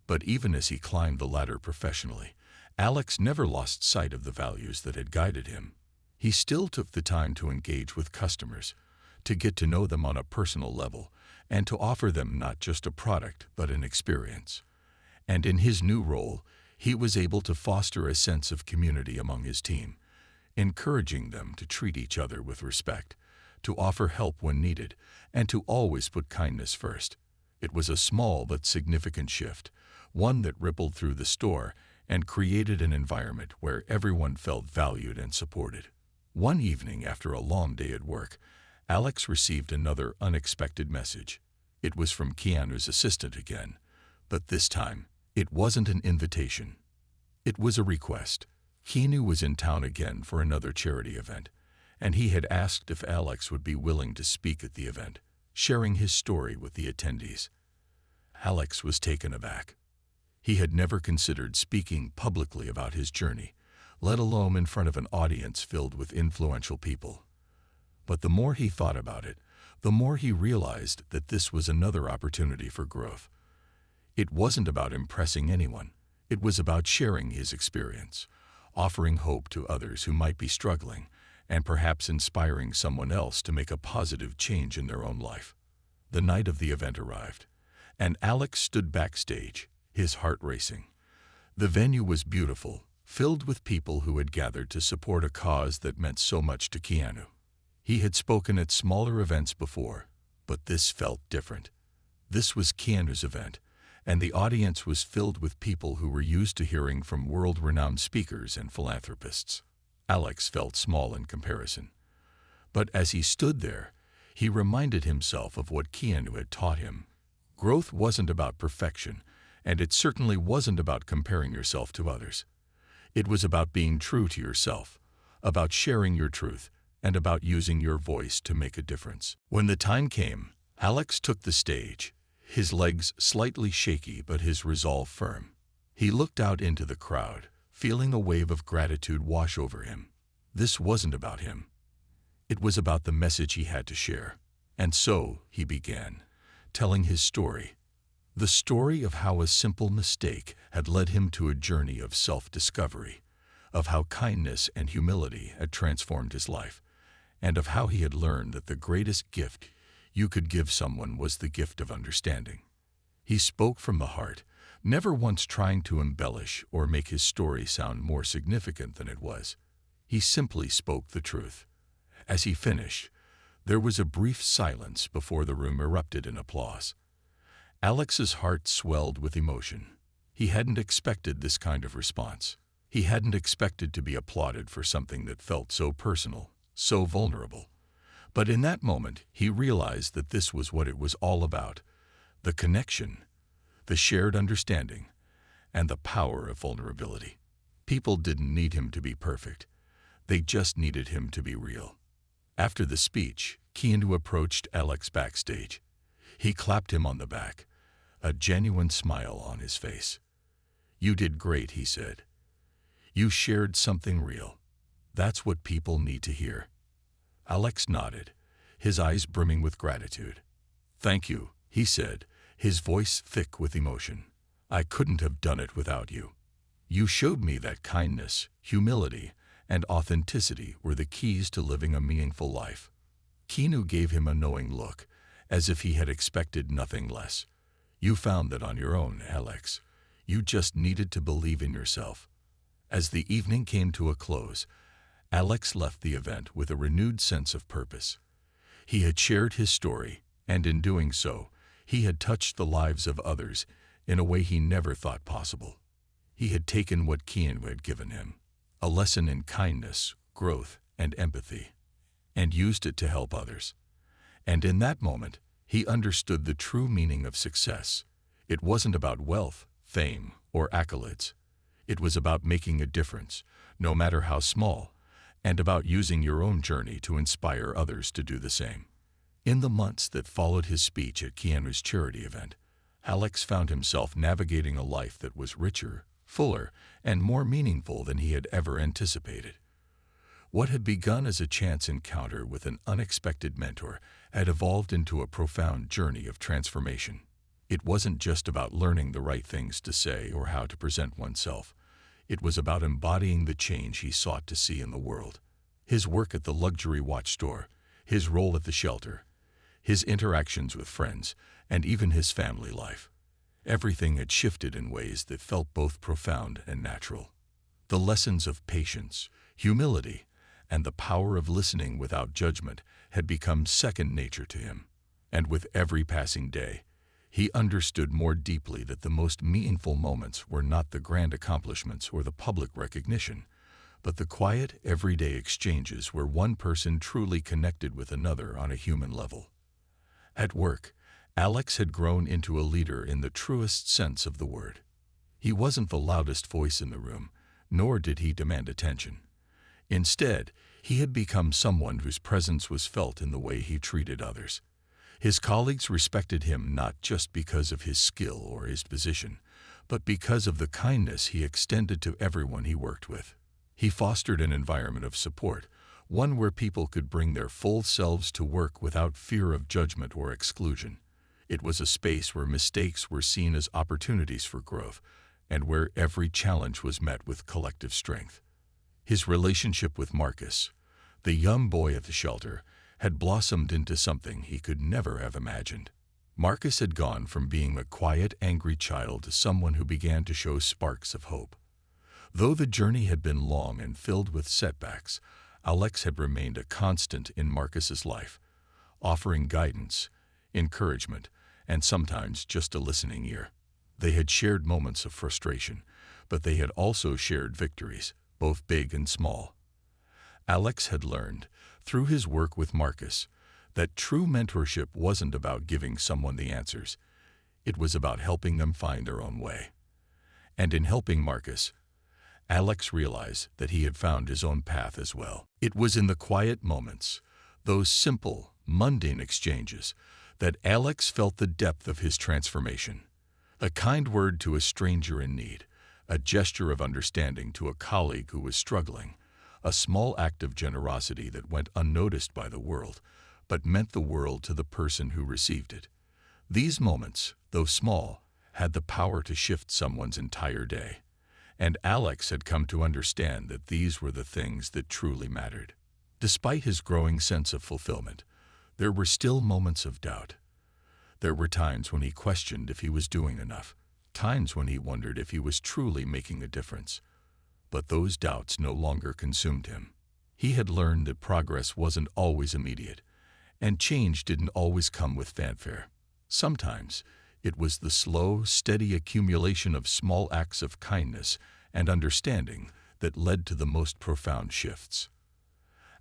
But even as he climbed the ladder professionally, Alex never lost sight of the values that had guided him. He still took the time to engage with customers, to get to know them on a personal level, and to offer them not just a product but an experience. And in his new role, he was able to foster a sense of community among his team, encouraging them to treat each other with respect, to offer help when needed, and to always put kindness first. It was a small but significant shift, one that rippled through the store and created an environment where everyone felt valued and supported. One evening after a long day at work, Alex received another unexpected message. It was from Keanu's assistant again, but this time it wasn't an invitation. It was a request. Keanu was in town again for another charity event, and he had asked if Alex would be willing to speak at the event, sharing his story with the attendees. Alex was taken aback. He had never considered speaking publicly about his journey, let alone in front of an audience filled with influential people. But the more he thought about it, the more he realized that this was another opportunity for growth. It wasn't about impressing anyone. It was about sharing his experience, offering hope to others who might be struggling, and perhaps inspiring someone else to make a positive change in their own life. The night of the event arrived, and Alex stood backstage, his heart racing. The venue was beautiful, filled with people who had gathered to support a cause that meant so much to Keanu. He had spoken at smaller events before, but this felt different. This was Keanu's event, and the audience was filled with people who were used to hearing from world-renowned speakers and philanthropists. Alex felt small in comparison. But as he stood there, he reminded himself of what Keanu had taught him. Growth wasn't about perfection, and it certainly wasn't about comparing yourself to others. It was about being true to yourself, about sharing your truth, and about using your voice to make a difference. When the time came, Alex took the stage, his legs slightly shaky but his resolve firm. He looked out into the crowd, feeling a wave of gratitude wash over him. This wasn't about him. It was about the message he had to share. And so he began, telling his story. The story of how a simple mistake had led him to a journey of self-discovery, of how kindness and humility had transformed his life, and of how he had learned that the greatest gift you could give someone was the gift of understanding. He spoke from the heart, never once trying to embellish or make his story sound more significant than it was. He simply spoke the truth. As he finished, there was a brief silence before the room erupted in applause. Alex's heart swelled with emotion. He hadn't expected this kind of response. He hadn't expected to be applauded for something that felt so personal, so vulnerable. But in that moment, he realized that this was what it was all about: the connection, the shared understanding, and the power of vulnerability. People didn't need him to be perfect. They just needed him to be real. After the speech, Keanu approached Alex backstage. He clapped him on the back, a genuine smile on his face. "You did great," he said. "You shared something real. That's what people need to hear." Alex nodded, his eyes brimming with gratitude. "Thank you," he said, his voice thick with emotion. "I couldn't have done it without you. You showed me that kindness, humility, and authenticity were the keys to living a meaningful life." Keanu gave him a knowing look, as if he had expected nothing less. "You found that on your own, Alex. You just needed to believe in yourself." As the evening came to a close, Alex left the event with a renewed sense of purpose. He had shared his story, and in doing so, he had touched the lives of others in a way he never thought possible. He had taken what Keanu had given him, a lesson in kindness, growth, and empathy, and used it to help others. And in that moment, he understood the true meaning of success. It wasn't about wealth, fame, or accolades. It was about making a difference, no matter how small, and about using your own journey to inspire others to do the same. In the months that followed his speech at Keanu's charity event, Alex found himself navigating a life that was richer, fuller, and more meaningful than he had ever anticipated. What had begun as a chance encounter with an unexpected mentor had evolved into a profound journey of transformation. It wasn't just about learning the right things to say or how to present oneself. It was about embodying the change he sought to see in the world. His work at the luxury watch store, his role at the shelter, his interactions with friends, and even his family life. Everything had shifted in ways that felt both profound and natural. The lessons of patience, humility, and the power of listening without judgment had become second nature to him. And with every passing day, He understood more deeply that the most meaningful moments were not the grand accomplishments or the public recognition, but the quiet, everyday exchanges where one person truly connected with another on a human level. At work, Alex had grown into a leader in the truest sense of the word. He wasn't the loudest voice in the room, nor did he demand attention. Instead, he had become someone whose presence was felt in the way he treated others. His colleagues respected him not just because of his skill or his position, but because of the kindness he extended to everyone he worked with. He fostered an environment of support, one where people could bring their full selves to work without fear of judgment or exclusion. It was a space where mistakes were seen as opportunities for growth, and where every challenge was met with collective strength. His relationship with Marcus, the young boy at the shelter, had blossomed into something he could never have imagined. Marcus had gone from being a quiet, angry child to someone who began to show sparks of hope. Though the journey had been long and filled with setbacks, Alex had remained a constant in Marcus's life, offering guidance, encouragement, and sometimes just a listening ear. They had shared moments of frustration, but they had also shared victories, both big and small. Alex had learned, through his work with Marcus, that true mentorship wasn't about giving someone the answers. It was about helping them find their own way. And in helping Marcus, Alex realized that he had found his own path as well. It was in the quiet moments, those simple, mundane exchanges, that Alex felt the depth of his transformation. A kind word to a stranger in need, a gesture of understanding to a colleague who was struggling, a small act of generosity that went unnoticed by the world, but meant the world to the person who received it. These moments, though small, had the power to shift someone's entire day. And Alex had come to understand that these were the things that truly mattered. Despite his growing sense of fulfillment, there were still moments of doubt. There were times when he questioned if he was doing enough, times when he wondered if he was truly making a difference. But those doubts no longer consumed him. He had learned that progress wasn't always immediate, and change didn't always come with fanfare. Sometimes, it was the slow, steady accumulation of small acts of kindness and understanding that led to the most profound shifts.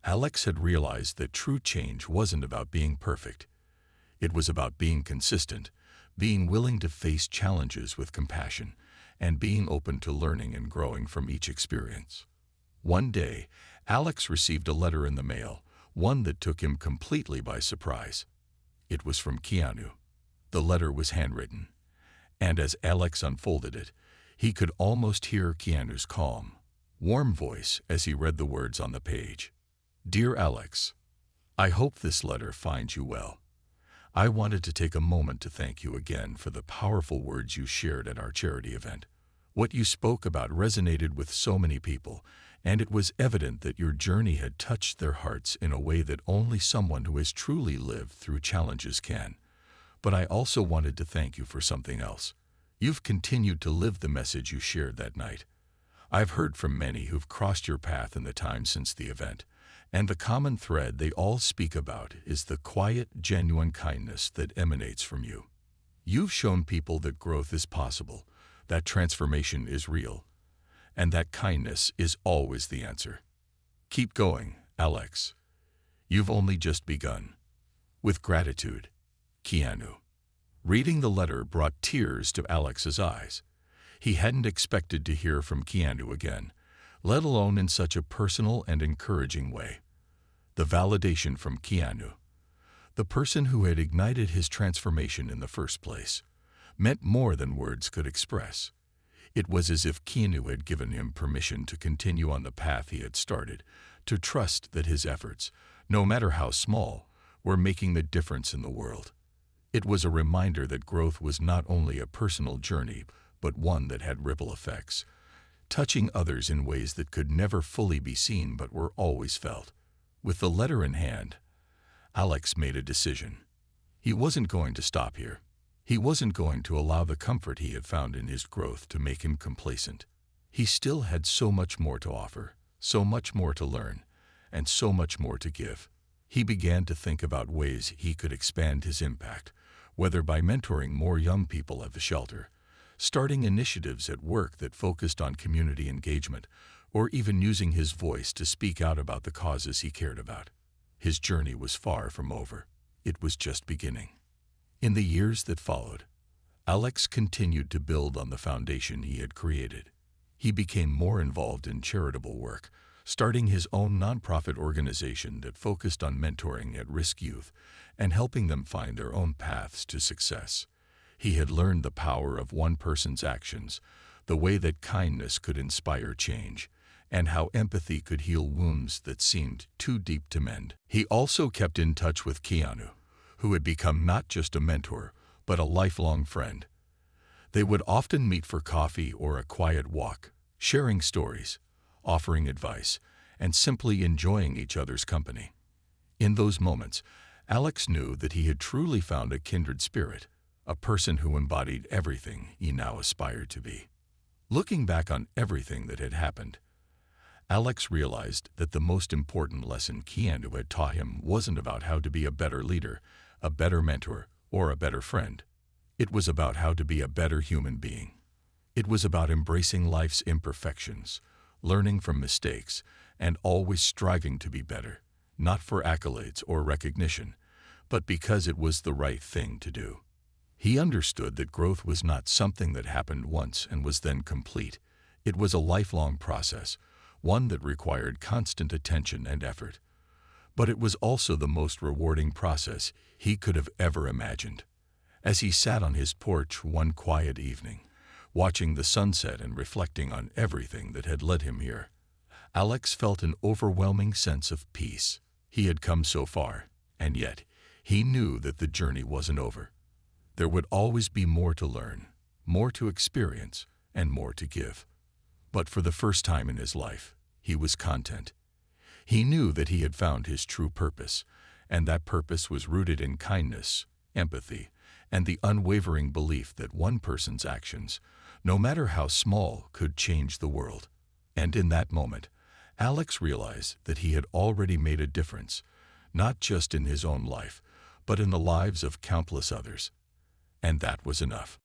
Alex had realized that true change wasn't about being perfect. It was about being consistent, being willing to face challenges with compassion, and being open to learning and growing from each experience. One day, Alex received a letter in the mail, one that took him completely by surprise. It was from Keanu. The letter was handwritten, and as Alex unfolded it, he could almost hear Keanu's calm, warm voice as he read the words on the page. Dear Alex, I hope this letter finds you well. I wanted to take a moment to thank you again for the powerful words you shared at our charity event. What you spoke about resonated with so many people, and it was evident that your journey had touched their hearts in a way that only someone who has truly lived through challenges can. But I also wanted to thank you for something else. You've continued to live the message you shared that night. I've heard from many who've crossed your path in the time since the event, and the common thread they all speak about is the quiet, genuine kindness that emanates from you. You've shown people that growth is possible, that transformation is real, and that kindness is always the answer. Keep going, Alex. You've only just begun. With gratitude, Keanu. Reading the letter brought tears to Alex's eyes. He hadn't expected to hear from Keanu again, let alone in such a personal and encouraging way. The validation from Keanu, the person who had ignited his transformation in the first place, meant more than words could express. It was as if Keanu had given him permission to continue on the path he had started, to trust that his efforts, no matter how small, were making the difference in the world. It was a reminder that growth was not only a personal journey, but one that had ripple effects, touching others in ways that could never fully be seen but were always felt. With the letter in hand, Alex made a decision. He wasn't going to stop here. He wasn't going to allow the comfort he had found in his growth to make him complacent. He still had so much more to offer, so much more to learn, and so much more to give. He began to think about ways he could expand his impact, whether by mentoring more young people at the shelter, starting initiatives at work that focused on community engagement, or even using his voice to speak out about the causes he cared about. His journey was far from over. It was just beginning. In the years that followed, Alex continued to build on the foundation he had created. He became more involved in charitable work, starting his own nonprofit organization that focused on mentoring at-risk youth and helping them find their own paths to success. He had learned the power of one person's actions, the way that kindness could inspire change, and how empathy could heal wounds that seemed too deep to mend. He also kept in touch with Keanu, who had become not just a mentor, but a lifelong friend. They would often meet for coffee or a quiet walk, sharing stories, offering advice, and simply enjoying each other's company. In those moments, Alex knew that he had truly found a kindred spirit, a person who embodied everything he now aspired to be. Looking back on everything that had happened, Alex realized that the most important lesson Keanu had taught him wasn't about how to be a better leader, a better mentor, or a better friend. It was about how to be a better human being. It was about embracing life's imperfections, learning from mistakes, and always striving to be better, not for accolades or recognition, but because it was the right thing to do. He understood that growth was not something that happened once and was then complete. It was a lifelong process, one that required constant attention and effort. But it was also the most rewarding process he could have ever imagined. As he sat on his porch one quiet evening, watching the sunset and reflecting on everything that had led him here, Alex felt an overwhelming sense of peace. He had come so far, and yet he knew that the journey wasn't over. There would always be more to learn, more to experience, and more to give. But for the first time in his life, he was content. He knew that he had found his true purpose, and that purpose was rooted in kindness, empathy, and the unwavering belief that one person's actions, no matter how small, could change the world. And in that moment, Alex realized that he had already made a difference, not just in his own life, but in the lives of countless others. And that was enough.